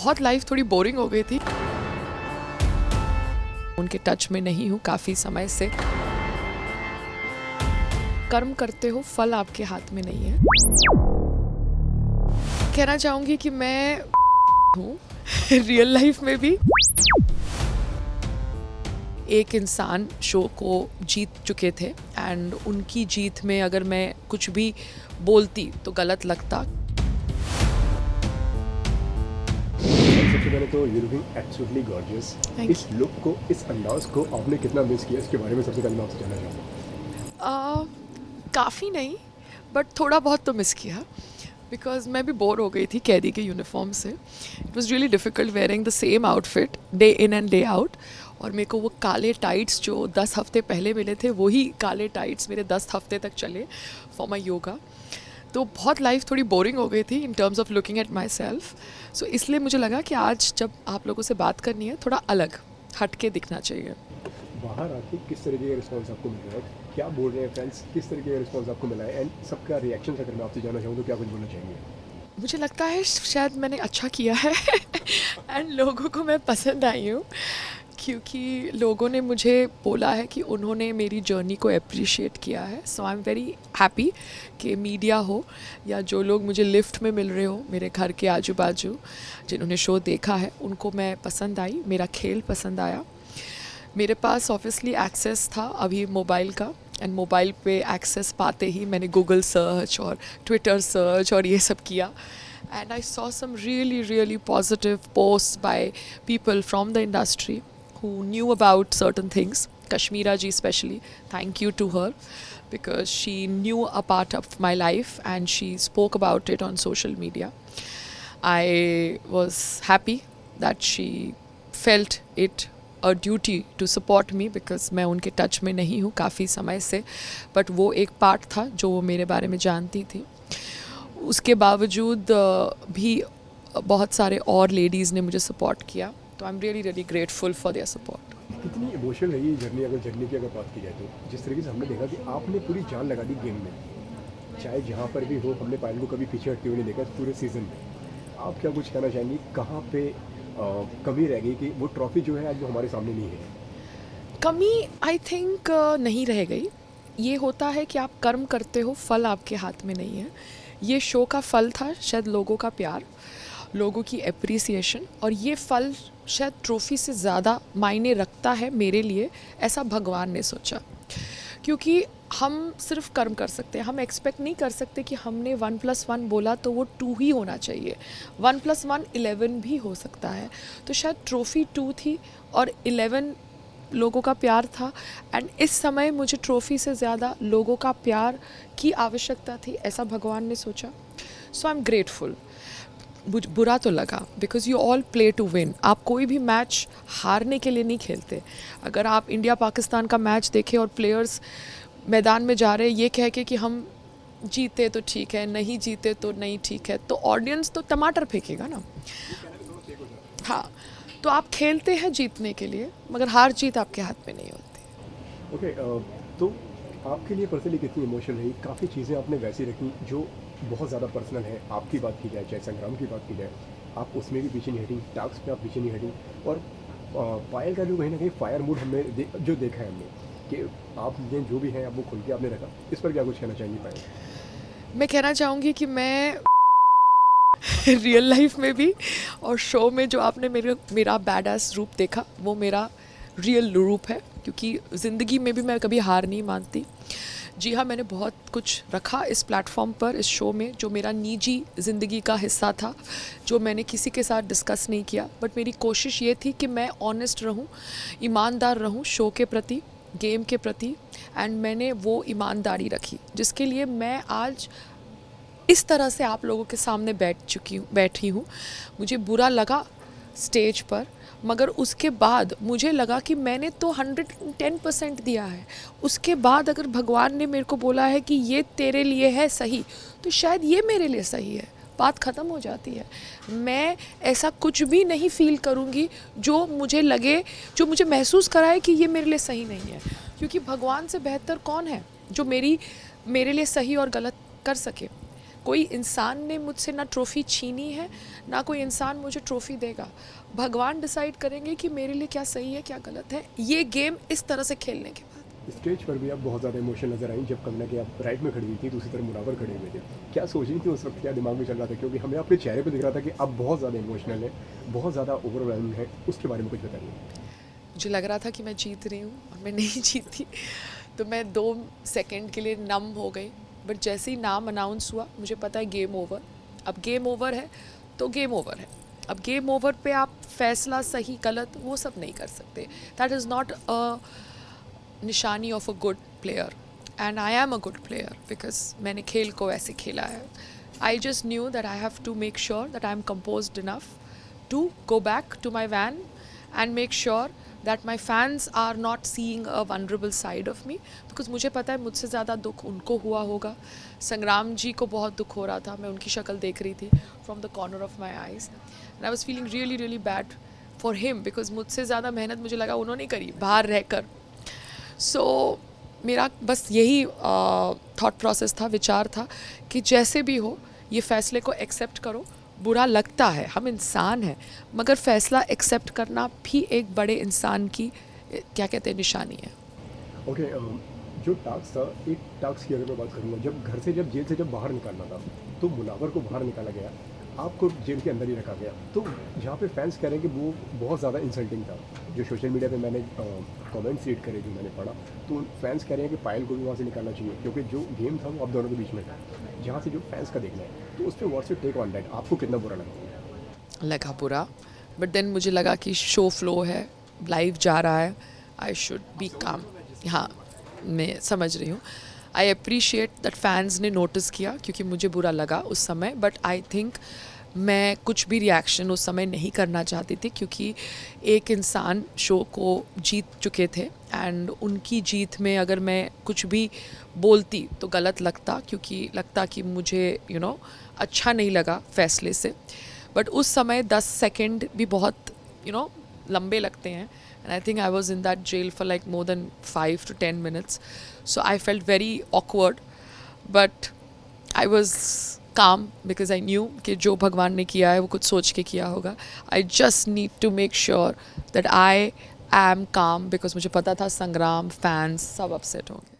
बहुत लाइफ थोड़ी बोरिंग हो गई थी। उनके टच में नहीं हूँ काफ़ी समय से। कर्म करते हो, फल आपके हाथ में नहीं है। कहना चाहूँगी कि मैं हूँ रियल लाइफ में भी। एक इंसान शो को जीत चुके थे एंड उनकी जीत में अगर मैं कुछ भी बोलती तो गलत लगता। सबसे पहले तो you looking absolutely gorgeous. Thank इस लुक को, इस अंदाज को आपने कितना मिस किया, इसके बारे में सबसे पहले मैं आपसे जानना चाहूँगा। काफ़ी नहीं बट थोड़ा बहुत तो मिस किया बिकॉज मैं भी बोर हो गई थी कैदी के यूनिफॉर्म से। It was really difficult wearing the same outfit day in and day out. और मेरे को वो काले टाइट्स जो 10 हफ्ते पहले मिले थे वही काले टाइट्स मेरे 10 हफ्ते तक चले फॉर माई योगा। तो बहुत लाइफ थोड़ी बोरिंग हो गई थी in terms of looking at myself. So इसलिए मुझे लगा कि आज जब आप लोगों से बात करनी है थोड़ा अलग हट के दिखना चाहिए। बाहर आके किस तरीके का रिस्पॉन्स आपको मिल रहा है, क्या बोल रहे हैं फ्रेंड्स, किस तरीके का रिस्पॉन्स आपको मिला है, एंड सबका रिएक्शन अगर मैं आपसे जानना चाहूँ तो क्या कुछ बोलना चाहेंगे? मुझे लगता है शायद मैंने अच्छा किया है एंड लोगों को मैं पसंद आई हूँ क्योंकि लोगों ने मुझे बोला है कि उन्होंने मेरी जर्नी को अप्रिशिएट किया है। सो आई एम वेरी हैप्पी कि मीडिया हो या जो लोग मुझे लिफ्ट में मिल रहे हो मेरे घर के आजू बाजू जिन्होंने शो देखा है उनको मैं पसंद आई, मेरा खेल पसंद आया। मेरे पास ऑब्वियसली एक्सेस था अभी मोबाइल का एंड मोबाइल पे एक्सेस पाते ही मैंने गूगल सर्च और ट्विटर सर्च और ये सब किया and I saw some really positive post by people from the industry who knew about certain things. Kashmira ji especially, thank you to her because she knew a part of my life and she spoke about it on social media. I was happy that she felt it a duty to support me because मैं उनके touch में नहीं हूँ काफ़ी समय से, but वो एक पार्ट था जो वो मेरे बारे में जानती थी। उसके बावजूद भी बहुत सारे और लेडीज़ ने मुझे सपोर्ट किया, तो I am really grateful for their support. कितनी इमोशनल रही ये जर्नी, अगर जर्नी की अगर बात की जाए तो जिस तरीके से हमने देखा कि आपने पूरी जान लगा दी गेम में, चाहे जहाँ पर भी हो, हमने पायल को कभी पीछे हटते हुए नहीं देखा पूरे सीजन में। आप क्या कुछ कहना चाहेंगी, कहाँ पे कमी रह गई कि वो ट्रॉफी जो है आज वो हमारे सामने नहीं है? कमी आई थिंक नहीं रह गई। ये होता है कि आप कर्म करते हो, फल आपके हाथ में नहीं है। ये शो का फल था शायद लोगों का प्यार, लोगों की एप्रिसिएशन, और ये फल शायद ट्रॉफी से ज़्यादा मायने रखता है मेरे लिए, ऐसा भगवान ने सोचा। क्योंकि हम सिर्फ कर्म कर सकते हैं, हम एक्सपेक्ट नहीं कर सकते कि हमने 1+1 बोला तो वो 2 ही होना चाहिए। 1+1 11 भी हो सकता है। तो शायद ट्रॉफी 2 थी और 11 लोगों का प्यार था एंड इस समय मुझे ट्रॉफी से ज़्यादा लोगों का प्यार की आवश्यकता थी, ऐसा भगवान ने सोचा। So I am grateful. बुरा तो लगा because you all play to win. आप कोई भी मैच हारने के लिए नहीं खेलते। अगर आप इंडिया पाकिस्तान का मैच देखें और प्लेयर्स मैदान में जा रहे हैं ये कह के कि हम जीते तो ठीक है, नहीं जीते तो नहीं ठीक है, तो ऑडियंस तो टमाटर फेंकेगा ना। हाँ, तो आप खेलते हैं जीतने के लिए, मगर हार जीत आपके हाथ में नहीं होती। ओके, तो आपके लिए पर्सनली कितनी इमोशनल रही? काफ़ी चीज़ें आपने वैसी रखी जो बहुत ज़्यादा पर्सनल है। आपकी बात की जाए, चाहे संग्राम की बात की जाए, आप उसमें भी पीछे नहीं हटी, टास्क में आप पीछे नहीं हटी, और पायल का जो कहीं ना कहीं फायर मूड हमने जो देखा है हमने कि आपने जो भी है आप वो खुल के आपने रखा, इस पर क्या कुछ कहना चाहेंगी पायल? मैं कहना चाहूँगी कि मैं रियल लाइफ में भी और शो में जो आपने मेरा बैडएस रूप देखा वो मेरा रियल रूप है, क्योंकि ज़िंदगी में भी मैं कभी हार नहीं मानती। जी हाँ, मैंने बहुत कुछ रखा इस प्लेटफॉर्म पर, इस शो में, जो मेरा निजी ज़िंदगी का हिस्सा था, जो मैंने किसी के साथ डिस्कस नहीं किया, बट मेरी कोशिश ये थी कि मैं ऑनेस्ट रहूं, ईमानदार रहूं शो के प्रति, गेम के प्रति, एंड मैंने वो ईमानदारी रखी जिसके लिए मैं आज इस तरह से आप लोगों के सामने बैठी हूँ। मुझे बुरा लगा स्टेज पर, मगर उसके बाद मुझे लगा कि मैंने तो 110% दिया है। उसके बाद अगर भगवान ने मेरे को बोला है कि ये तेरे लिए है सही, तो शायद ये मेरे लिए सही है, बात ख़त्म हो जाती है। मैं ऐसा कुछ भी नहीं फील करूँगी जो मुझे लगे, जो मुझे महसूस कराए कि ये मेरे लिए सही नहीं है, क्योंकि भगवान से बेहतर कौन है जो मेरे लिए सही और गलत कर सके। कोई इंसान ने मुझसे ना ट्रॉफ़ी छीनी है, ना कोई इंसान मुझे ट्रॉफ़ी देगा। भगवान डिसाइड करेंगे कि मेरे लिए क्या सही है, क्या गलत है, ये गेम इस तरह से खेलने के बाद। स्टेज पर भी आप बहुत ज़्यादा इमोशनल नजर आई जब कमना कि आप राइट में खड़ी हुई थी, दूसरी तरफ मुनावर खड़े हुए थे। क्या सोच रही थी उस वक्त, क्या दिमाग में चल रहा था? क्योंकि हमें आपके चेहरे पे दिख रहा था कि आप बहुत ज़्यादा इमोशनल है, बहुत ज़्यादा ओवरवेल्म है। उसके बारे में कुछ बताइए। मुझे लग रहा था कि मैं जीत रही हूँ और मैं नहीं जीती, तो मैं 2 सेकंड के लिए नम हो गई। बट जैसे ही नाम अनाउंस हुआ, मुझे पता है गेम ओवर। अब गेम ओवर है तो गेम ओवर है। अब गेम ओवर पे आप फैसला सही गलत वो सब नहीं कर सकते। दैट इज़ नॉट अ निशानी of a good player, and I am a good player because मैंने खेल को ऐसे खेला है। I just knew that I have to make sure that I am composed enough to go back to my van and make sure that my fans are not seeing a vulnerable side of me, because मुझे पता है मुझसे ज़्यादा दुख उनको हुआ होगा। संग्राम जी को बहुत दुख हो रहा था, मैं उनकी शक्ल देख रही थी from the corner of my eyes and I was feeling really really bad for him because मुझसे ज़्यादा मेहनत मुझे लगा उन्होंने करी बाहर रहकर। सो मेरा बस यही थॉट प्रोसेस था, विचार था कि जैसे भी हो ये फ़ैसले को एक्सेप्ट करो। बुरा लगता है, हम इंसान हैं, मगर फ़ैसला एक्सेप्ट करना भी एक बड़े इंसान की क्या कहते हैं निशानी है। ओके, जो टास्क था, एक टास्क की अगर मैं बात करूँगा, जब घर से जब जेल से जब बाहर निकालना था, तो मुनावर को बाहर निकाला गया, आपको जेल के अंदर ही रखा गया। तो जहाँ पे फैंस कह रहे हैं कि वो बहुत ज़्यादा इंसल्टिंग था, जो सोशल मीडिया पे मैंने कमेंट्स रीड करे, जो मैंने पढ़ा, तो फैंस कह रहे हैं कि पायल को भी वहाँ से निकालना चाहिए, क्योंकि जो गेम था वो आप दोनों के बीच में था, जहाँ से जो फैंस का देखना है। तो उस पर what's your take on that? आपको कितना बुरा लगा? लगा बुरा, बट देन मुझे लगा कि शो फ्लो है, लाइव जा रहा है, आई शुड बी काम। हाँ, मैं समझ रही हूँ। आई अप्रिशिएट दैट फैंस ने नोटिस किया, क्योंकि मुझे बुरा लगा उस समय, बट आई थिंक मैं कुछ भी रिएक्शन उस समय नहीं करना चाहती थी, क्योंकि एक इंसान शो को जीत चुके थे एंड उनकी जीत में अगर मैं कुछ भी बोलती तो गलत लगता, क्योंकि लगता कि मुझे अच्छा नहीं लगा फैसले से। बट उस समय 10 सेकंड भी बहुत लंबे लगते हैं, and I think I was in that jail for like more than 5 to 10 minutes, so I felt very awkward, but I was calm because I knew कि जो भगवान ने किया है वो कुछ सोच के किया होगा। I just need to make sure that I am calm because मुझे पता था संग्राम फैंस सब अपसेट होंगे।